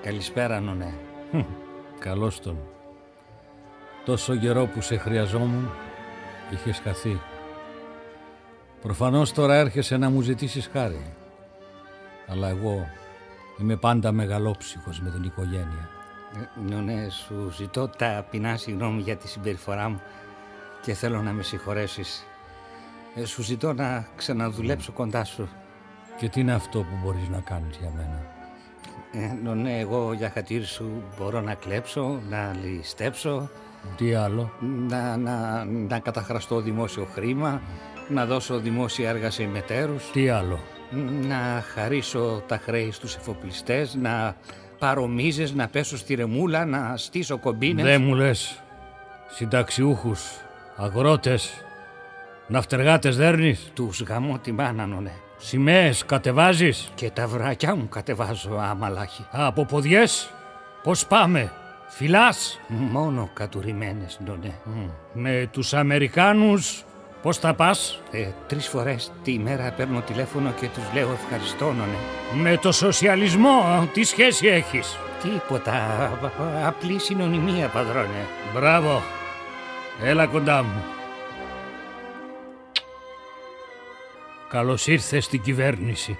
Καλησπέρα, νονέ. Καλώς τον. Τόσο καιρό που σε χρειαζόμουν, είχες χαθεί. Προφανώς τώρα έρχεσαι να μου ζητήσεις χάρη. Αλλά εγώ είμαι πάντα μεγαλόψυχος με την οικογένεια. Νονέ, σου ζητώ ταπεινά συγγνώμη για τη συμπεριφορά μου και θέλω να με συγχωρέσεις. Σου ζητώ να ξαναδουλέψω κοντά σου. Και τι είναι αυτό που μπορείς να κάνεις για μένα? Νονέ, εγώ για χατήρι σου μπορώ να κλέψω, να ληστέψω. Τι άλλο? Να καταχραστώ δημόσιο χρήμα, να δώσω δημόσια έργα σε ημετέρους. Τι άλλο? Να χαρίσω τα χρέη στους εφοπλιστές, να πάρω μίζες, να πέσω στη ρεμούλα, να στήσω κομπίνες. Δεν μου λες συνταξιούχους, αγρότες, ναυτεργάτες δέρνεις? Τους γαμώ τη μάνα, νονέ. Σημαίες κατεβάζεις? Και τα βρακιά μου κατεβάζω, αμαλάχη. Από ποδιές? Πώς πάμε? Φυλάς? Μόνο κατουρημένες, νονέ. Με τους Αμερικάνους πώς θα πας? 3 φορές τη ημέρα παίρνω τηλέφωνο και τους λέω ευχαριστώ, νονέ. Με το σοσιαλισμό τι σχέση έχεις? Τίποτα, απλή συνωνυμία, πατρόνε. Μπράβο, έλα κοντά μου. Καλώς ήρθες στην κυβέρνηση.